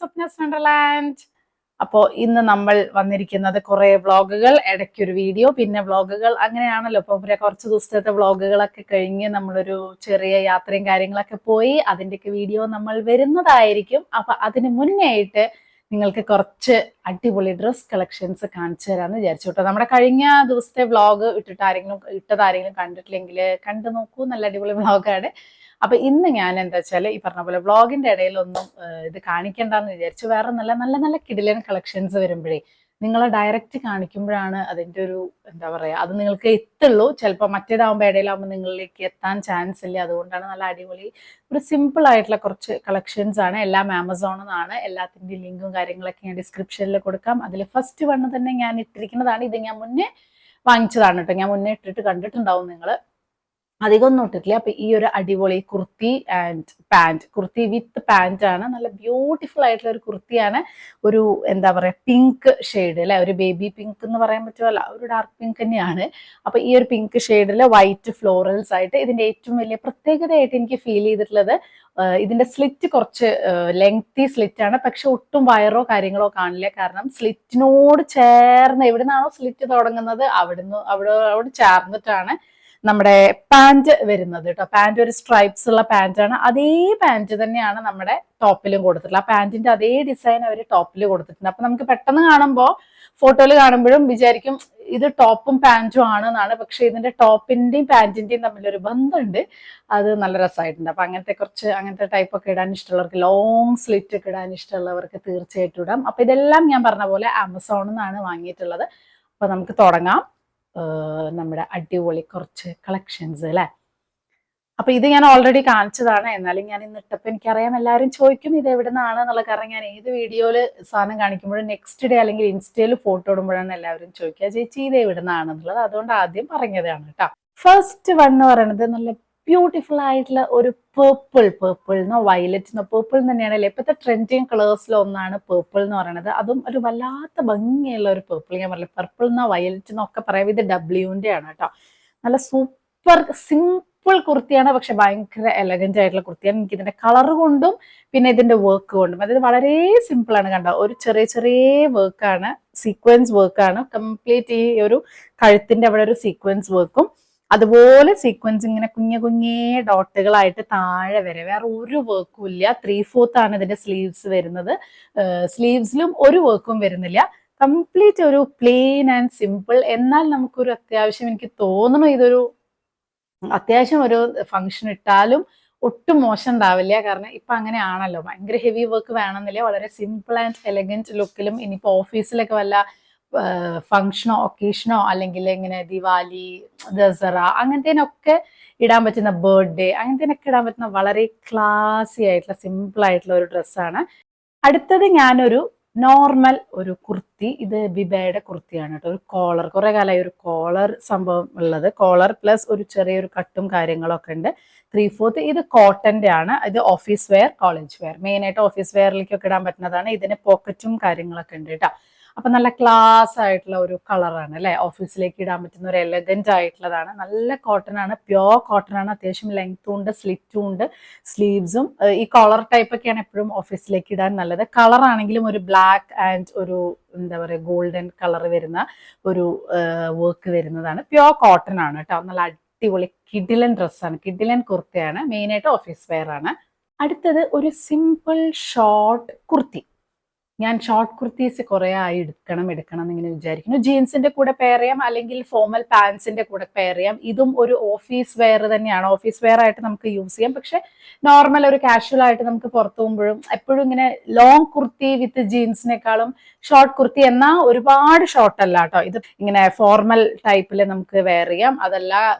സ്വപ്നസ് Wonderland. അപ്പോൾ ഇന്ന് നമ്മൾ വന്നിരിക്കുന്നത് കുറേ വ്ളോഗുകൾ, ഇടയ്ക്കൊരു വീഡിയോ, പിന്നെ വ്ളോഗുകൾ, അങ്ങനെയാണല്ലോ. ഇപ്പോൾ കുറച്ച് ദിവസത്തെ വ്ളോഗുകളൊക്കെ കഴിഞ്ഞ് നമ്മളൊരു ചെറിയ യാത്രയും കാര്യങ്ങളൊക്കെ പോയി അതിൻ്റെയൊക്കെ വീഡിയോ നമ്മൾ വരുന്നതായിരിക്കും. അപ്പൊ അതിന് മുന്നേ ആയിട്ട് നിങ്ങൾക്ക് കുറച്ച് അടിപൊളി ഡ്രസ് കളക്ഷൻസ് കാണിച്ചു തരാമെന്ന് വിചാരിച്ചു കേട്ടോ. നമ്മുടെ കഴിഞ്ഞ ദിവസത്തെ വ്ളോഗ് ഇട്ടതാരെങ്കിലും കണ്ടിട്ടില്ലെങ്കിൽ കണ്ടു നോക്കൂ, നല്ല അടിപൊളി വ്ളോഗാണ്. അപ്പൊ ഇന്ന് ഞാൻ എന്താ വെച്ചാൽ ഈ പറഞ്ഞ പോലെ വ്ളോഗിന്റെ ഇടയിലൊന്നും ഇത് കാണിക്കണ്ടെന്ന് വിചാരിച്ചു. വേറെ നല്ല നല്ല നല്ല കിടിലൻ കളക്ഷൻസ് വരുമ്പോഴേ നിങ്ങളെ ഡയറക്റ്റ് കാണിക്കുമ്പോഴാണ് അതിന്റെ ഒരു എന്താ പറയാ, അത് നിങ്ങൾക്ക് എത്തുള്ളൂ. ചിലപ്പോൾ മറ്റേതാവുമ്പോൾ ഇടയിലാവുമ്പോൾ നിങ്ങളിലേക്ക് എത്താൻ ചാൻസ് ഇല്ല. അതുകൊണ്ടാണ് നല്ല അടിപൊളി ഒരു സിമ്പിൾ ആയിട്ടുള്ള കുറച്ച് കളക്ഷൻസ് ആണ്. എല്ലാം ആമസോണിൽ നിന്നാണ്. എല്ലാത്തിൻ്റെയും ലിങ്കും കാര്യങ്ങളൊക്കെ ഞാൻ ഡിസ്ക്രിപ്ഷനിൽ കൊടുക്കാം. അതിൽ ഫസ്റ്റ് വണ്ണ് തന്നെ ഞാൻ ഇട്ടിരിക്കുന്നതാണ്. ഇത് ഞാൻ മുന്നേ വാങ്ങിച്ചതാണ് കേട്ടോ. ഞാൻ മുന്നേ ഇട്ടിട്ട് കണ്ടിട്ടുണ്ടാവും നിങ്ങൾ. അധികമൊന്നും ഇട്ടിട്ടില്ല. അപ്പൊ ഈ ഒരു അടിപൊളി kurti and pant, kurti with pant ആണ്. നല്ല ബ്യൂട്ടിഫുൾ ആയിട്ടുള്ള ഒരു കുർത്തിയാണ്. ഒരു എന്താ പറയാ, പിങ്ക് ഷെയ്ഡ് അല്ലെ, ഒരു ബേബി പിങ്ക് എന്ന് പറയാൻ പറ്റുമല്ല, ഒരു ഡാർക്ക് പിങ്ക് തന്നെയാണ്. അപ്പൊ ഈ ഒരു പിങ്ക് ഷെയ്ഡില് വൈറ്റ് ഫ്ലോറൽസ് ആയിട്ട്. ഇതിന്റെ ഏറ്റവും വലിയ പ്രത്യേകതയായിട്ട് എനിക്ക് ഫീൽ ചെയ്തിട്ടുള്ളത് ഇതിന്റെ സ്ലിറ്റ് കുറച്ച് ലെങ്തി സ്ലിറ്റ് ആണ്. പക്ഷെ ഒട്ടും വയറോ കാര്യങ്ങളോ കാണില്ല. കാരണം സ്ലിറ്റിനോട് ചേർന്ന്, എവിടെ നിന്നാണോ സ്ലിറ്റ് തുടങ്ങുന്നത് അവിടെ ചേർന്നിട്ടാണ് നമ്മുടെ പാൻറ് വരുന്നത് കേട്ടോ. പാൻറ് ഒരു സ്ട്രൈപ്സ് ഉള്ള പാൻറ് ആണ്. അതേ പാൻറ് തന്നെയാണ് നമ്മുടെ ടോപ്പിലും കൊടുത്തിട്ടുള്ളത്. ആ പാൻറിന്റെ അതേ ഡിസൈൻ അവർ ടോപ്പിൽ കൊടുത്തിട്ടുണ്ട്. അപ്പൊ നമുക്ക് പെട്ടെന്ന് കാണുമ്പോൾ, ഫോട്ടോയിൽ കാണുമ്പോഴും വിചാരിക്കും ഇത് ടോപ്പും പാൻറ്റും ആണെന്നാണ്. പക്ഷെ ഇതിന്റെ ടോപ്പിന്റെയും പാൻറിന്റെയും തമ്മിലൊരു ബന്ധമുണ്ട്. അത് നല്ല രസമായിട്ടുണ്ട്. അപ്പൊ അങ്ങനത്തെ ടൈപ്പ് ഒക്കെ ഇടാൻ ഇഷ്ടമുള്ളവർക്ക്, ലോങ് സ്ലിറ്റ് ഒക്കെ ഇടാൻ ഇഷ്ടമുള്ളവർക്ക് തീർച്ചയായിട്ടും ഇടാം. അപ്പൊ ഇതെല്ലാം ഞാൻ പറഞ്ഞ പോലെ ആമസോണിൽ നിന്നാണ് വാങ്ങിയിട്ടുള്ളത്. അപ്പൊ നമുക്ക് തുടങ്ങാം നമ്മുടെ അടിപൊളി കുറച്ച് കളക്ഷൻസ് അല്ലെ. അപ്പൊ ഇത് ഞാൻ ഓൾറെഡി കാണിച്ചതാണ്. എന്നാലും ഞാൻ ഇന്ന് ഇട്ടപ്പോൾ എനിക്കറിയാം എല്ലാവരും ചോദിക്കും ഇത് എവിടെ നിന്നാണ് എന്നുള്ള. കാരണം ഞാൻ ഏത് വീഡിയോയില് സാധനം കാണിക്കുമ്പോഴും നെക്സ്റ്റ് ഡേ അല്ലെങ്കിൽ ഇൻസ്റ്റയിൽ ഫോട്ടോ ഇടുമ്പോഴാണ് എല്ലാവരും ചോദിക്കുക ചേച്ചി ഇത് എവിടെ നിന്നാണെന്നുള്ളത്. അതുകൊണ്ട് ആദ്യം പറഞ്ഞതാണ് കേട്ടോ. ഫസ്റ്റ് വൺ എന്ന് പറയുന്നത് നല്ല ബ്യൂട്ടിഫുൾ ആയിട്ടുള്ള ഒരു പേർപ്പിൾ വയലറ്റ് പേർപ്പിൾ തന്നെയാണല്ലേ ഇപ്പോഴത്തെ ട്രെൻഡിങ് കളേഴ്സിൽ ഒന്നാണ് പേർപ്പിൾ എന്ന് പറയുന്നത്. അതും ഒരു വല്ലാത്ത ഭംഗിയുള്ള ഒരു പേർപ്പിൾ. ഞാൻ പറഞ്ഞില്ല, പർപ്പിൾ എന്നോ വയലറ്റ് എന്നൊക്കെ പറയാം. ഇത് ഡബ്ല്യൂന്റെ ആണ് കേട്ടോ. നല്ല സൂപ്പർ സിമ്പിൾ കുർത്തിയാണ്, പക്ഷെ ഭയങ്കര എലഗന്റ് ആയിട്ടുള്ള കുർത്തിയാണ്. എനിക്ക് ഇതിന്റെ കളർ കൊണ്ടും പിന്നെ ഇതിന്റെ വർക്ക് കൊണ്ടും, അതായത് വളരെ സിമ്പിൾ ആണ്. കണ്ടോ, ഒരു ചെറിയ ചെറിയ വർക്കാണ്, സീക്വൻസ് വർക്കാണ് കംപ്ലീറ്റ്. ഈ ഒരു കഴുത്തിന്റെ അവിടെ ഒരു സീക്വൻസ് വർക്കും, അതുപോലെ സീക്വൻസ് ഇങ്ങനെ കുഞ്ഞേ ഡോട്ടുകളായിട്ട് താഴെ വരെ. വേറെ ഒരു വർക്കും ഇല്ല. 3/4 ആണ് ഇതിന്റെ സ്ലീവ്സ് വരുന്നത്. സ്ലീവ്സിലും ഒരു വർക്കും വരുന്നില്ല. കംപ്ലീറ്റ് ഒരു പ്ലെയിൻ ആൻഡ് സിമ്പിൾ. എന്നാൽ നമുക്കൊരു അത്യാവശ്യം, എനിക്ക് തോന്നുന്നു ഇതൊരു അത്യാവശ്യം ഒരു ഫംഗ്ഷൻ ഇട്ടാലും ഒട്ടും മോശം ഉണ്ടാവില്ല. കാരണം ഇപ്പൊ അങ്ങനെയാണല്ലോ, ഭയങ്കര ഹെവി വർക്ക് വേണമെന്നില്ല. വളരെ സിമ്പിൾ ആൻഡ് എലഗന്റ് ലുക്കിലും, ഇനിയിപ്പോ ഓഫീസിലൊക്കെ വല്ല ഫംഗ്ഷനോ ഒക്കേഷനോ അല്ലെങ്കിൽ ഇങ്ങനെ ദിവാലി, ദസറ അങ്ങനത്തേനൊക്കെ ഇടാൻ പറ്റുന്ന, ബർത്ത്ഡേ അങ്ങനത്തേനൊക്കെ ഇടാൻ പറ്റുന്ന വളരെ ക്ലാസി ആയിട്ടുള്ള സിമ്പിൾ ആയിട്ടുള്ള ഒരു ഡ്രസ്സാണ്. അടുത്തത് ഞാനൊരു നോർമൽ ഒരു കുർത്തി. ഇത് ബിബയുടെ കുർത്തിയാണ് കേട്ടോ. ഒരു കോളർ, കുറെ കാലമായി ഒരു കോളർ സംഭവം ഉള്ളത്. കോളർ പ്ലസ് ഒരു ചെറിയൊരു കട്ടും കാര്യങ്ങളൊക്കെ ഉണ്ട്. 3/4. ഇത് കോട്ടന്റെ ആണ്. ഇത് office wear, college wear, main ആയിട്ട് ഓഫീസ് വെയറിലേക്കൊക്കെ ഇടാൻ പറ്റുന്നതാണ്. ഇതിന് പോക്കറ്റും കാര്യങ്ങളൊക്കെ ഉണ്ട് കേട്ടോ. അപ്പൊ നല്ല ക്ലാസ് ആയിട്ടുള്ള ഒരു കളറാണ് അല്ലെ. ഓഫീസിലേക്ക് ഇടാൻ പറ്റുന്ന ഒരു എലഗന്റ് ആയിട്ടുള്ളതാണ്. നല്ല കോട്ടൺ ആണ്, പ്യോർ കോട്ടൺ ആണ്. അത്യാവശ്യം ലെങ്ത്തും ഉണ്ട്, സ്ലിറ്റും ഉണ്ട്, സ്ലീവ്സും. ഈ കോളർ ടൈപ്പ് ഒക്കെയാണ് എപ്പോഴും ഓഫീസിലേക്ക് ഇടാൻ നല്ലത്. കളർ ആണെങ്കിലും ഒരു ബ്ലാക്ക് ആൻഡ് ഒരു എന്താ പറയുക ഗോൾഡൻ കളർ വരുന്ന ഒരു വർക്ക് വരുന്നതാണ്. പ്യോർ കോട്ടൺ ആണ് കേട്ടോ. നല്ല അടിപൊളി കിഡിലൻ ഡ്രസ്സാണ്, കിഡിലൻ കുർത്തിയാണ്. മെയിൻ ആയിട്ട് ഓഫീസ് വെയർ ആണ്. അടുത്തത് ഒരു സിമ്പിൾ ഷോർട്ട് കുർത്തി. ഞാൻ ഷോർട്ട് കുർത്തീസ് കുറെ ആയി എടുക്കണം എന്നിങ്ങനെ വിചാരിക്കുന്നു. ജീൻസിന്റെ കൂടെ പെയർ ചെയ്യാം, അല്ലെങ്കിൽ ഫോമൽ പാൻസിന്റെ കൂടെ പെയർ ചെയ്യാം. ഇതും ഒരു ഓഫീസ് വെയർ തന്നെയാണ്. ഓഫീസ് വെയർ ആയിട്ട് നമുക്ക് യൂസ് ചെയ്യാം. പക്ഷെ നോർമൽ ഒരു കാഷ്വൽ ആയിട്ട് നമുക്ക് പുറത്തു പോകുമ്പോഴും എപ്പോഴും ഇങ്ങനെ ലോങ് കുർത്തി വിത്ത് ജീൻസിനേക്കാളും ഷോർട്ട് കുർത്തി എന്നാൽ ഒരുപാട് ഷോർട്ട് അല്ല കേട്ടോ. ഇത് ഇങ്ങനെ ഫോർമൽ ടൈപ്പിൽ നമുക്ക് വെയർ ചെയ്യാം. അതല്ല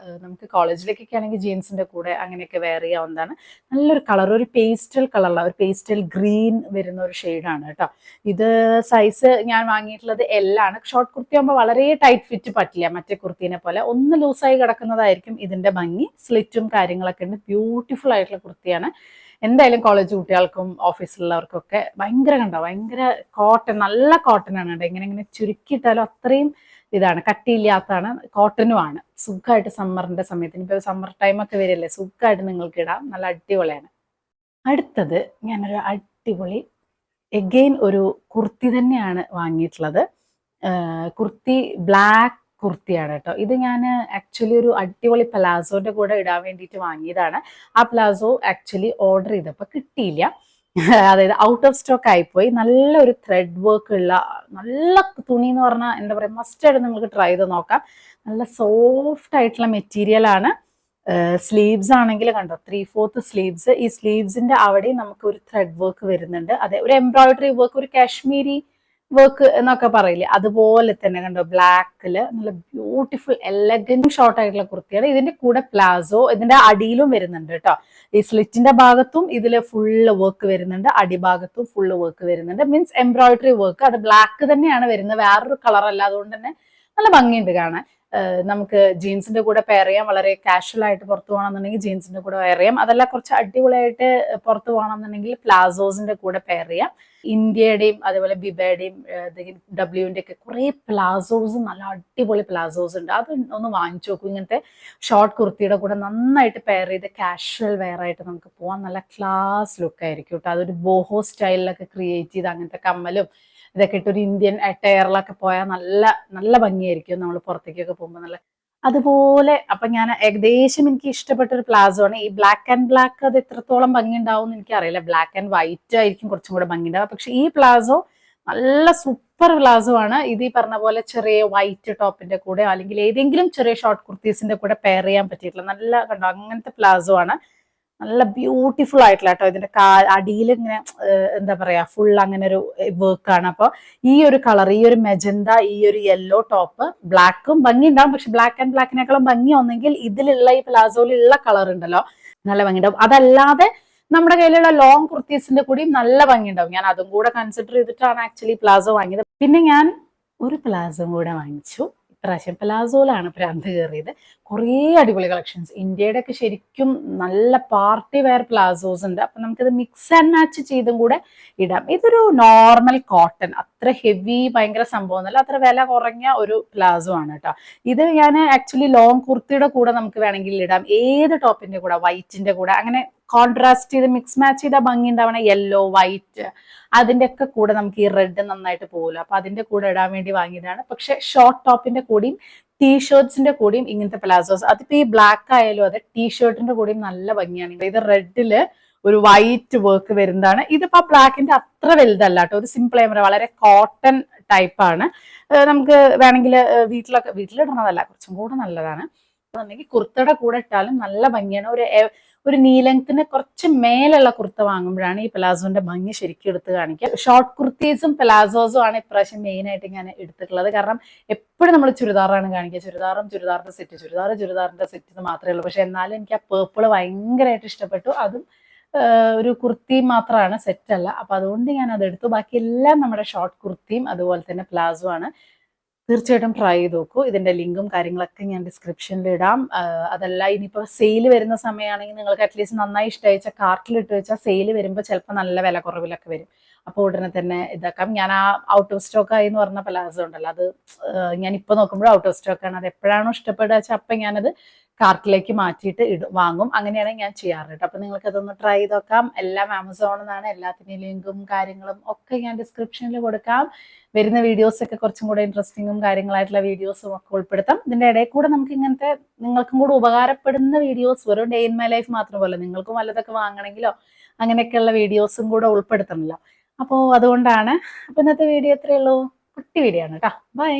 നമുക്ക് കോളേജിലേക്കൊക്കെ ആണെങ്കിൽ ജീൻസിന്റെ കൂടെ അങ്ങനെയൊക്കെ വെയർ ചെയ്യാവുന്നതാണ്. നല്ലൊരു കളർ, ഒരു പേസ്റ്റൽ കളറുള്ള ഒരു പേസ്റ്റൽ ഗ്രീൻ വരുന്ന ഒരു ഷെയ്ഡാണ് കേട്ടോ. ഇത് സൈസ് ഞാൻ വാങ്ങിയിട്ടുള്ളത് L ആണ്. ഷോർട്ട് കുർത്തി ആകുമ്പോൾ വളരെ ടൈറ്റ് ഫിറ്റ് പറ്റില്ല, മറ്റേ കുർത്തിനെ പോലെ. ഒന്ന് ലൂസായി കിടക്കുന്നതായിരിക്കും ഇതിന്റെ ഭംഗി. സ്ലിറ്റും കാര്യങ്ങളൊക്കെ ഉണ്ട്. ബ്യൂട്ടിഫുൾ ആയിട്ടുള്ള കുർത്തിയാണ്. എന്തായാലും കോളേജ് കുട്ടികൾക്കും ഓഫീസിലുള്ളവർക്കൊക്കെ ഭയങ്കര കോട്ടൺ, നല്ല കോട്ടൺ ആണ് കേട്ടോ. ഇങ്ങനെ ചുരുക്കിയിട്ടാലും അത്രയും ഇതാണ്, കട്ടിയില്ലാത്തതാണ്, കോട്ടനുമാണ്. സുഖമായിട്ട് സമ്മറിന്റെ സമയത്ത്, ഇനിയിപ്പോൾ സമ്മർ ടൈം ഒക്കെ വരില്ലേ, സുഖമായിട്ട് നിങ്ങൾക്ക് ഇടാം. നല്ല അടിപൊളിയാണ്. അടുത്തത് ഞാനൊരു അടിപൊളി എഗെയിൻ ഒരു കുർത്തി തന്നെയാണ് വാങ്ങിയിട്ടുള്ളത്. കുർത്തി ബ്ലാക്ക് കുർത്തിയാണ് കേട്ടോ. ഇത് ഞാൻ ആക്ച്വലി ഒരു അടിപൊളി പ്ലാസോന്റെ കൂടെ ഇടാൻ വേണ്ടിയിട്ട് വാങ്ങിയതാണ്. ആ പ്ലാസോ ആക്ച്വലി ഓർഡർ ചെയ്തപ്പോൾ കിട്ടിയില്ല. അതായത് ഔട്ട് ഓഫ് സ്റ്റോക്ക് ആയിപ്പോയി. നല്ലൊരു ത്രെഡ് വർക്ക് ഉള്ള നല്ല തുണി എന്ന് പറഞ്ഞാൽ എന്താ പറയുക, മസ്റ്റ് ആയിട്ട് നിങ്ങൾക്ക് ട്രൈ ചെയ്ത് നോക്കാം. നല്ല സോഫ്റ്റ് ആയിട്ടുള്ള മെറ്റീരിയൽ ആണ്. സ്ലീവ്സ് ആണെങ്കിൽ കണ്ടോ 3/4 സ്ലീവ്സ്. ഈ സ്ലീവ്സിന്റെ അവിടെയും നമുക്ക് ഒരു ത്രെഡ് വർക്ക് വരുന്നുണ്ട്. അതെ, ഒരു എംബ്രോയിഡറി വർക്ക്, ഒരു കാശ്മീരി വർക്ക് എന്നൊക്കെ പറയില്ലേ, അതുപോലെ തന്നെ കണ്ടോ ബ്ലാക്കില് നല്ല ബ്യൂട്ടിഫുൾ എലഗന്റ് ഷോർട്ട് ആയിട്ടുള്ള കുർത്തിയാണ്. ഇതിന്റെ കൂടെ പ്ലാസോ ഇതിന്റെ അടിയിലും വരുന്നുണ്ട് കേട്ടോ. ഈ സ്ലിറ്റിന്റെ ഭാഗത്തും ഇതില് ഫുള്ള് വർക്ക് വരുന്നുണ്ട്, അടിഭാഗത്തും ഫുള്ള് വർക്ക് വരുന്നുണ്ട്. Means embroidery work. അത് ബ്ലാക്ക് തന്നെയാണ് വരുന്നത്, വേറൊരു കളർ അല്ല. അതുകൊണ്ട് തന്നെ നല്ല ഭംഗിയുണ്ട് കാണാൻ. നമുക്ക് ജീൻസിന്റെ കൂടെ പെയർ ചെയ്യാം. വളരെ കാഷ്വൽ ആയിട്ട് പുറത്ത് പോകണമെന്നുണ്ടെങ്കിൽ ജീൻസിന്റെ കൂടെ പെയർ ചെയ്യാം. അതല്ല കുറച്ച് അടിപൊളിയായിട്ട് പുറത്ത് പോകണമെന്നുണ്ടെങ്കിൽ പ്ലാസോസിന്റെ കൂടെ പെയർ ചെയ്യാം. ഇന്ത്യയുടെയും അതുപോലെ ബിബയുടെയും ഡബ്ല്യുവിന്റെ ഒക്കെ കുറെ പ്ലാസോസ്, നല്ല അടിപൊളി പ്ലാസോസ് ഉണ്ട്. അത് ഒന്ന് വാങ്ങിച്ചു നോക്കൂ. ഇങ്ങനത്തെ ഷോർട്ട് കുർത്തിയുടെ കൂടെ നന്നായിട്ട് പെയർ ചെയ്ത് കാഷ്വൽ വെയർ ആയിട്ട് നമുക്ക് പോകാം. നല്ല ക്ലാസ് ലുക്ക് ആയിരിക്കും കേട്ടോ. അതൊരു ബോഹോ സ്റ്റൈലിലൊക്കെ ക്രിയേറ്റ് ചെയ്ത് അങ്ങനത്തെ കമ്മലും ഇതൊക്കെ ഇട്ട് ഒരു ഇന്ത്യൻ അറ്റയറിലൊക്കെ പോയാൽ നല്ല നല്ല ഭംഗിയായിരിക്കും നമ്മൾ പുറത്തേക്കൊക്കെ പോകുമ്പോൾ. നല്ല അതുപോലെ അപ്പൊ ഞാൻ ഏകദേശം എനിക്ക് ഇഷ്ടപ്പെട്ട ഒരു പ്ലാസോ ആണ്. ഈ ബ്ലാക്ക് ആൻഡ് ബ്ലാക്ക് അത് എത്രത്തോളം ഭംഗി ഉണ്ടാവും എന്ന് എനിക്കറിയില്ല. ബ്ലാക്ക് ആൻഡ് വൈറ്റ് ആയിരിക്കും കുറച്ചും കൂടെ ഭംഗി ഉണ്ടാവുക. പക്ഷെ ഈ പ്ലാസോ നല്ല സൂപ്പർ പ്ലാസോ ആണ്. ഇത് ഈ പറഞ്ഞ പോലെ ചെറിയ വൈറ്റ് ടോപ്പിന്റെ കൂടെ അല്ലെങ്കിൽ ഏതെങ്കിലും ചെറിയ ഷോർട്ട് കുർത്തീസിന്റെ കൂടെ പെയർ ചെയ്യാൻ പറ്റിയിട്ടുള്ള നല്ല കണ്ടോ അങ്ങനത്തെ പ്ലാസോ ആണ്. നല്ല ബ്യൂട്ടിഫുൾ ആയിട്ടുള്ള കേട്ടോ. ഇതിന്റെ അടിയിൽ ഇങ്ങനെ എന്താ പറയാ ഫുൾ അങ്ങനെ ഒരു വർക്കാണ്. അപ്പൊ ഈ ഒരു കളർ, ഈ ഒരു മെജന്ത, ഈ ഒരു യെല്ലോ ടോപ്പ്, ബ്ലാക്കും ഭംഗി ഉണ്ടാവും. പക്ഷെ ബ്ലാക്ക് ആൻഡ് ബ്ലാക്കിനേക്കാളും ഭംഗി ഒന്നെങ്കിൽ ഇതിലുള്ള ഈ പ്ലാസോയിലുള്ള കളർ ഉണ്ടല്ലോ, നല്ല ഭംഗി ഉണ്ടാവും. അതല്ലാതെ നമ്മുടെ കയ്യിലുള്ള ലോങ് കുർത്തീസിന്റെ കൂടിയും നല്ല ഭംഗി ഉണ്ടാവും. ഞാൻ അതും കൂടെ കൺസിഡർ ചെയ്തിട്ടാണ് ആക്ച്വലി പ്ലാസോ വാങ്ങിയത്. പിന്നെ ഞാൻ ഒരു പ്ലാസോ കൂടെ വാങ്ങിച്ചു. ഇപ്രാവശ്യം പ്ലാസോയിലാണ് ഭ്രാന്ത് കയറിയത്. കുറേ അടിപൊളി കളക്ഷൻസ്. ഇന്ത്യയുടെ ഒക്കെ ശരിക്കും നല്ല പാർട്ടി വെയർ പ്ലാസോസ് ഉണ്ട്. അപ്പൊ നമുക്കിത് മിക്സ് ആൻഡ് മാച്ച് ചെയ്തും കൂടെ ഇടാം. ഇതൊരു നോർമൽ കോട്ടൺ, അത്ര ഹെവി ഭയങ്കര സംഭവം ഒന്നുമല്ല, അത്ര വില കുറഞ്ഞ ഒരു പ്ലാസോ ആണ് കേട്ടോ. ഇത് ഞാൻ ആക്ച്വലി ലോങ് കുർത്തിയുടെ കൂടെ നമുക്ക് വേണമെങ്കിൽ ഇടാം. ഏത് ടോപ്പിന്റെ കൂടെ, വൈറ്റിന്റെ കൂടെ അങ്ങനെ കോൺട്രാസ്റ്റ് ചെയ്ത് മിക്സ് മാച്ച് ചെയ്താൽ ഭംഗി ഉണ്ടാവണ യെല്ലോ വൈറ്റ് അതിന്റെ ഒക്കെ കൂടെ നമുക്ക് ഈ റെഡ് നന്നായിട്ട് പോകില്ല. അപ്പൊ അതിന്റെ കൂടെ ഇടാൻ വേണ്ടി വാങ്ങിയതാണ്. പക്ഷെ ഷോർട്ട് ടോപ്പിന്റെ കൂടിയും ടീഷർട്സിന്റെ കൂടിയും ഇങ്ങനത്തെ പ്ലാസോസ്, അതിപ്പോ ഈ ബ്ലാക്ക് ആയാലും അതെ ടീഷർട്ടിന്റെ കൂടിയും നല്ല ഭംഗിയാണ്. ഇത് റെഡില് ഒരു വൈറ്റ് വർക്ക് വരുന്നതാണ്. ഇതിപ്പോ ബ്ലാക്കിന്റെ അത്ര വലുതല്ല കേട്ടോ. ഒരു സിമ്പിൾ ആയി പറയാം, വളരെ കോട്ടൺ ടൈപ്പ് ആണ്. നമുക്ക് വേണമെങ്കിൽ വീട്ടിലിടണതല്ല, കുറച്ചും കൂടെ നല്ലതാണ്. കുർത്തയുടെ കൂടെ ഇട്ടാലും നല്ല ഭംഗിയാണ്. ഒരു നീ ലെങ്ത്തിന് കുറച്ച് മേലുള്ള കുർത്ത വാങ്ങുമ്പോഴാണ് ഈ പ്ലാസോന്റെ ഭംഗി ശരിക്കും എടുത്ത് കാണിക്കുക. ഷോർട്ട് കുർത്തീസും പ്ലാസോസും ആണ് ഇപ്രാവശ്യം മെയിൻ ആയിട്ട് ഞാൻ എടുത്തിട്ടുള്ളത്. കാരണം എപ്പോഴും നമ്മൾ ചുരിദാറാണ് കാണിക്കുക. ചുരിദാറിന്റെ സെറ്റ് മാത്രമേ ഉള്ളൂ. പക്ഷെ എന്നാലും എനിക്ക് ആ പേർപ്പിൾ ഭയങ്കരമായിട്ട് ഇഷ്ടപ്പെട്ടു. അതും ഒരു കുർത്തി മാത്രമാണ്, സെറ്റ് അല്ല. അപ്പൊ അതുകൊണ്ട് ഞാൻ അതെടുത്തു. ബാക്കി എല്ലാം നമ്മുടെ ഷോർട്ട് കുർത്തിയും അതുപോലെ തന്നെ പ്ലാസോ ആണ്. തീർച്ചയായിട്ടും ട്രൈ ചെയ്ത് നോക്കൂ. ഇതിന്റെ ലിങ്കും കാര്യങ്ങളൊക്കെ ഞാൻ ഡിസ്ക്രിപ്ഷനിൽ ഇടാം. അതല്ല ഇനിയിപ്പോൾ സെയിൽ വരുന്ന സമയമാണെങ്കിൽ നിങ്ങൾക്ക് അറ്റ്ലീസ്റ്റ് നന്നായി ഇഷ്ടമായിച്ച കാർട്ടിൽ ഇട്ട് വെച്ചാൽ സെയിൽ വരുമ്പോൾ ചിലപ്പോൾ നല്ല വില കുറവിലൊക്കെ വരും. അപ്പോൾ ഉടനെ തന്നെ ഇതാക്കാം. ഞാൻ ആ ഔട്ട് ഓഫ് സ്റ്റോക്ക് ആയി എന്ന് പറഞ്ഞ പ്ലാസോ ഉണ്ടല്ലോ, അത് ഞാൻ ഇപ്പോൾ നോക്കുമ്പോൾ ഔട്ട് ഓഫ് സ്റ്റോക്ക് ആണ്. അത് എപ്പോഴാണോ ഇഷ്ടപ്പെടുക വെച്ചാൽ അപ്പം ഞാനത് കാർട്ടിലേക്ക് മാറ്റിയിട്ട് വാങ്ങും. അങ്ങനെയാണ് ഞാൻ ചെയ്യാറ് കേട്ടോ. അപ്പൊ നിങ്ങൾക്ക് അതൊന്ന് ട്രൈ ചെയ്ത് നോക്കാം. എല്ലാം ആമസോണിൽ നിന്നാണ്. എല്ലാത്തിൻ്റെയും ലിങ്കും കാര്യങ്ങളും ഒക്കെ ഞാൻ ഡിസ്ക്രിപ്ഷനിൽ കൊടുക്കാം. വരുന്ന വീഡിയോസ് ഒക്കെ കുറച്ചും കൂടെ ഇൻട്രസ്റ്റിങ്ങും കാര്യങ്ങളായിട്ടുള്ള വീഡിയോസും ഒക്കെ ഉൾപ്പെടുത്താം. ഇതിന്റെ ഇടയിൽ കൂടെ നമുക്ക് ഇങ്ങനത്തെ നിങ്ങൾക്കും കൂടെ ഉപകാരപ്പെടുന്ന വീഡിയോസ്, വെറും ഡേ ഇൻ മൈ ലൈഫ് മാത്രമല്ല, നിങ്ങൾക്കും വല്ലതൊക്കെ വാങ്ങണമെങ്കിലോ അങ്ങനെയൊക്കെയുള്ള വീഡിയോസും കൂടെ ഉൾപ്പെടുത്തണമല്ലോ. അപ്പോൾ അതുകൊണ്ടാണ്. അപ്പൊ ഇന്നത്തെ വീഡിയോ എത്രയേ ഉള്ളൂ, കുട്ടി വീഡിയോ ആണ് കേട്ടോ. ബൈ.